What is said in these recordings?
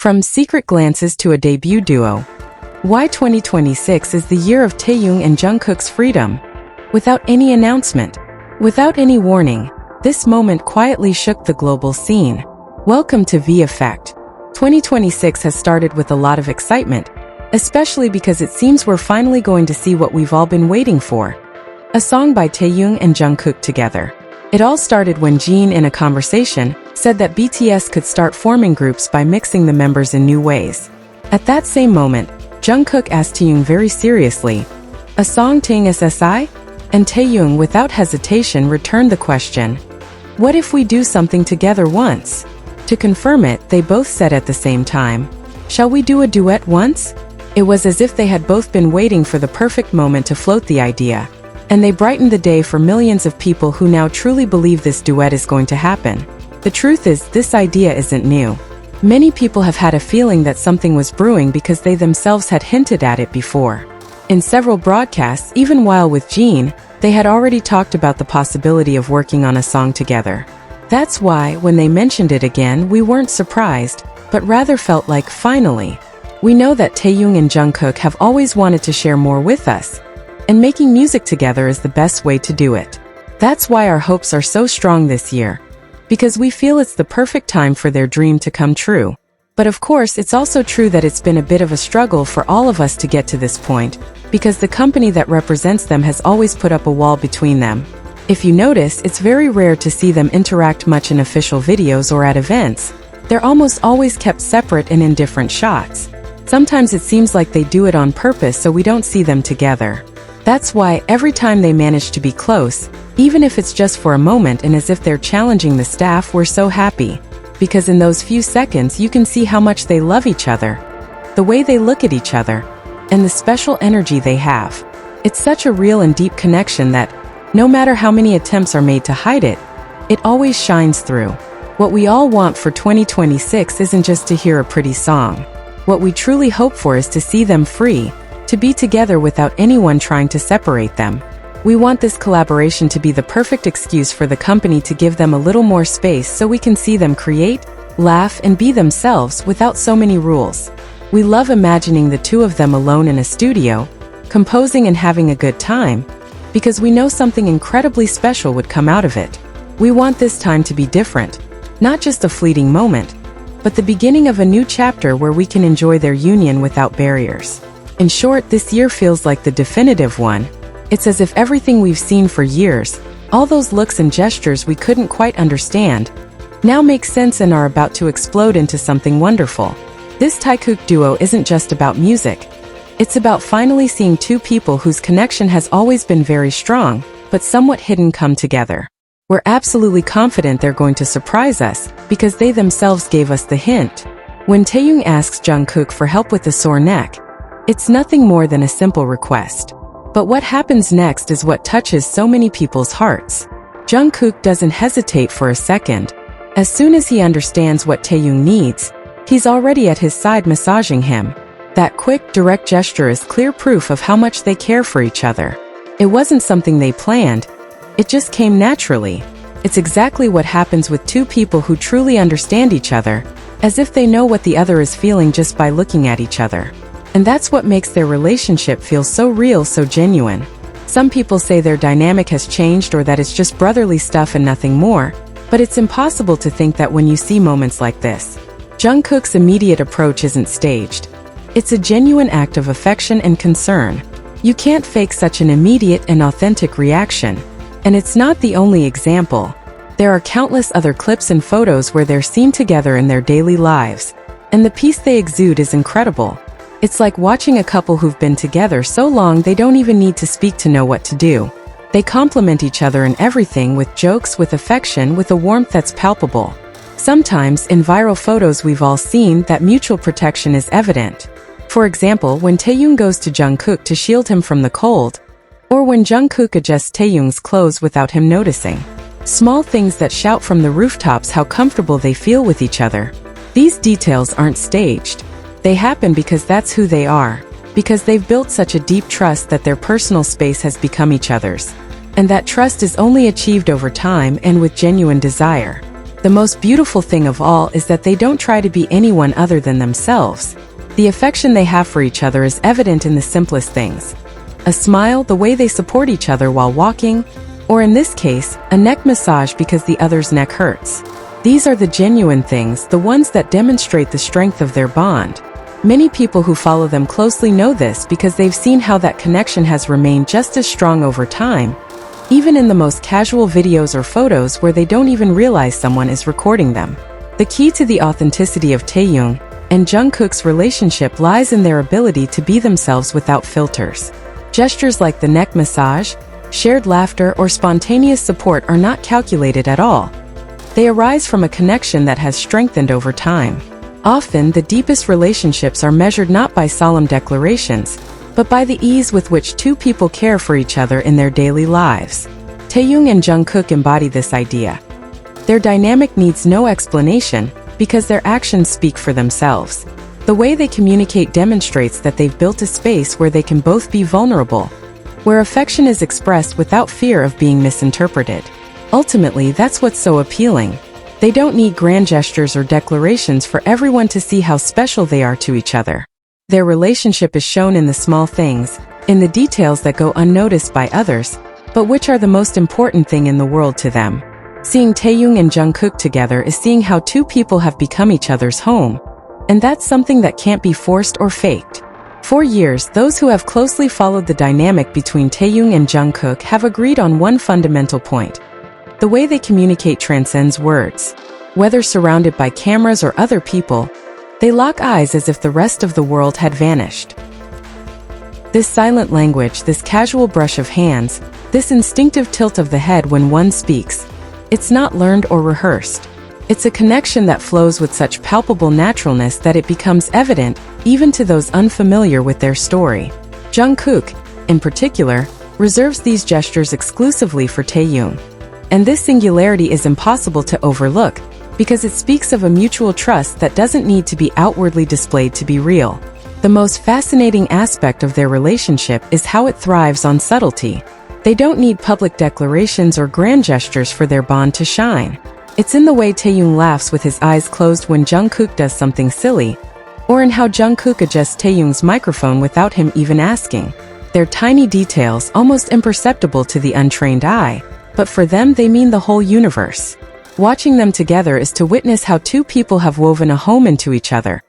From secret glances to a debut duo, why 2026 is the year of Taehyung and Jungkook's freedom. Without any announcement, without any warning, this moment quietly shook the global scene. Welcome to V Effect. 2026 has started with a lot of excitement, especially because it seems we're finally going to see what we've all been waiting for. A song by Taehyung and Jungkook together. It all started when Jin, in a conversation, said that BTS could start forming groups by mixing the members in new ways. At that same moment, Jungkook asked Taehyung very seriously, "A song TAEKOOK'S?" And Taehyung, without hesitation, returned the question, "What if we do something together once?" To confirm it, they both said at the same time, "Shall we do a duet once?" It was as if they had both been waiting for the perfect moment to float the idea. And they brightened the day for millions of people who now truly believe this duet is going to happen. The truth is, this idea isn't new. Many people have had a feeling that something was brewing because they themselves had hinted at it before. In several broadcasts, even while with Jin, they had already talked about the possibility of working on a song together. That's why, when they mentioned it again, we weren't surprised, but rather felt like, finally. We know that Taehyung and Jungkook have always wanted to share more with us, and making music together is the best way to do it. That's why our hopes are so strong this year, because we feel it's the perfect time for their dream to come true. But of course, it's also true that it's been a bit of a struggle for all of us to get to this point, because the company that represents them has always put up a wall between them. If you notice, it's very rare to see them interact much in official videos or at events. They're almost always kept separate and in different shots. Sometimes it seems like they do it on purpose so we don't see them together. That's why, every time they manage to be close, even if it's just for a moment and as if they're challenging the staff, we're so happy. Because in those few seconds you can see how much they love each other, the way they look at each other, and the special energy they have. It's such a real and deep connection that, no matter how many attempts are made to hide it, it always shines through. What we all want for 2026 isn't just to hear a pretty song. What we truly hope for is to see them free, to be together without anyone trying to separate them. We want this collaboration to be the perfect excuse for the company to give them a little more space so we can see them create, laugh, and be themselves without so many rules. We love imagining the two of them alone in a studio, composing and having a good time, because we know something incredibly special would come out of it. We want this time to be different, not just a fleeting moment, but the beginning of a new chapter where we can enjoy their union without barriers. In short, this year feels like the definitive one. It's as if everything we've seen for years, all those looks and gestures we couldn't quite understand, now make sense and are about to explode into something wonderful. This TayKook duo isn't just about music. It's about finally seeing two people whose connection has always been very strong, but somewhat hidden, come together. We're absolutely confident they're going to surprise us, because they themselves gave us the hint. When Taehyung asks Jungkook for help with the sore neck, it's nothing more than a simple request. But what happens next is what touches so many people's hearts. Jungkook doesn't hesitate for a second. As soon as he understands what Taehyung needs, he's already at his side massaging him. That quick, direct gesture is clear proof of how much they care for each other. It wasn't something they planned. It just came naturally. It's exactly what happens with two people who truly understand each other, as if they know what the other is feeling just by looking at each other. And that's what makes their relationship feel so real, so genuine. Some people say their dynamic has changed or that it's just brotherly stuff and nothing more, but it's impossible to think that when you see moments like this. Jungkook's immediate approach isn't staged. It's a genuine act of affection and concern. You can't fake such an immediate and authentic reaction. And it's not the only example. There are countless other clips and photos where they're seen together in their daily lives. And the peace they exude is incredible. It's like watching a couple who've been together so long they don't even need to speak to know what to do. They complement each other in everything, with jokes, with affection, with a warmth that's palpable. Sometimes, in viral photos we've all seen, that mutual protection is evident. For example, when Taehyung goes to Jungkook to shield him from the cold, or when Jungkook adjusts Taehyung's clothes without him noticing. Small things that shout from the rooftops how comfortable they feel with each other. These details aren't staged. They happen because that's who they are, because they've built such a deep trust that their personal space has become each other's. And that trust is only achieved over time and with genuine desire. The most beautiful thing of all is that they don't try to be anyone other than themselves. The affection they have for each other is evident in the simplest things. A smile, the way they support each other while walking, or in this case, a neck massage because the other's neck hurts. These are the genuine things, the ones that demonstrate the strength of their bond. Many people who follow them closely know this because they've seen how that connection has remained just as strong over time, even in the most casual videos or photos where they don't even realize someone is recording them. The key to the authenticity of Taehyung and Jungkook's relationship lies in their ability to be themselves without filters. Gestures like the neck massage, shared laughter, or spontaneous support are not calculated at all. They arise from a connection that has strengthened over time. Often, the deepest relationships are measured not by solemn declarations, but by the ease with which two people care for each other in their daily lives. Taehyung and Jungkook embody this idea. Their dynamic needs no explanation, because their actions speak for themselves. The way they communicate demonstrates that they've built a space where they can both be vulnerable, where affection is expressed without fear of being misinterpreted. Ultimately, that's what's so appealing. They don't need grand gestures or declarations for everyone to see how special they are to each other. Their relationship is shown in the small things, in the details that go unnoticed by others, but which are the most important thing in the world to them. Seeing Taehyung and Jungkook together is seeing how two people have become each other's home, and that's something that can't be forced or faked. For years, those who have closely followed the dynamic between Taehyung and Jungkook have agreed on one fundamental point. The way they communicate transcends words. Whether surrounded by cameras or other people, they lock eyes as if the rest of the world had vanished. This silent language, this casual brush of hands, this instinctive tilt of the head when one speaks, it's not learned or rehearsed. It's a connection that flows with such palpable naturalness that it becomes evident, even to those unfamiliar with their story. Jungkook, in particular, reserves these gestures exclusively for Taehyung. And this singularity is impossible to overlook, because it speaks of a mutual trust that doesn't need to be outwardly displayed to be real. The most fascinating aspect of their relationship is how it thrives on subtlety. They don't need public declarations or grand gestures for their bond to shine. It's in the way Taehyung laughs with his eyes closed when Jungkook does something silly, or in how Jungkook adjusts Taehyung's microphone without him even asking. They're tiny details, almost imperceptible to the untrained eye, but for them they mean the whole universe. Watching them together is to witness how two people have woven a home into each other.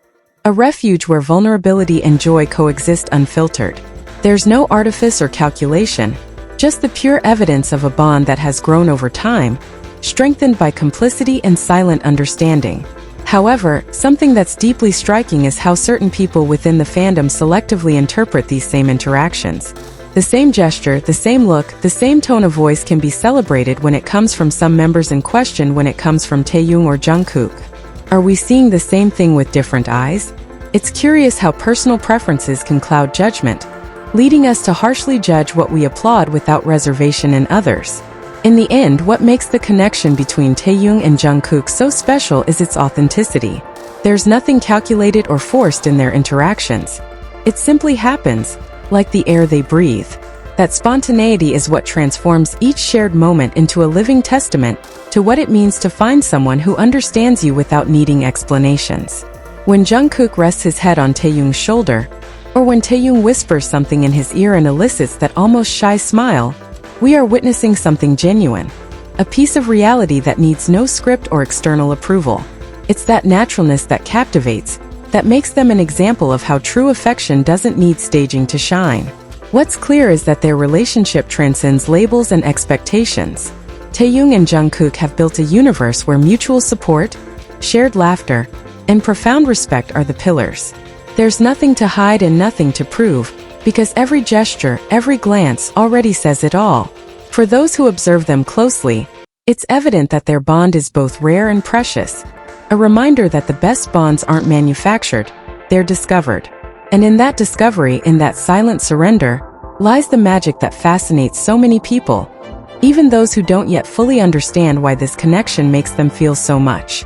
A refuge where vulnerability and joy coexist unfiltered. There's no artifice or calculation, just the pure evidence of a bond that has grown over time, strengthened by complicity and silent understanding. However, something that's deeply striking is how certain people within the fandom selectively interpret these same interactions. The same gesture, the same look, the same tone of voice can be celebrated when it comes from some members and questioned when it comes from Taehyung or Jungkook. Are we seeing the same thing with different eyes? It's curious how personal preferences can cloud judgment, leading us to harshly judge what we applaud without reservation in others. In the end, what makes the connection between Taehyung and Jungkook so special is its authenticity. There's nothing calculated or forced in their interactions. It simply happens, like the air they breathe. That spontaneity is what transforms each shared moment into a living testament to what it means to find someone who understands you without needing explanations. When Jungkook rests his head on Taehyung's shoulder, or when Taehyung whispers something in his ear and elicits that almost shy smile, we are witnessing something genuine, a piece of reality that needs no script or external approval. It's that naturalness that captivates, that makes them an example of how true affection doesn't need staging to shine. What's clear is that their relationship transcends labels and expectations. Taehyung and Jungkook have built a universe where mutual support, shared laughter, and profound respect are the pillars. There's nothing to hide and nothing to prove, because every gesture, every glance already says it all. For those who observe them closely, it's evident that their bond is both rare and precious. A reminder that the best bonds aren't manufactured, they're discovered. And in that discovery, in that silent surrender, lies the magic that fascinates so many people, even those who don't yet fully understand why this connection makes them feel so much.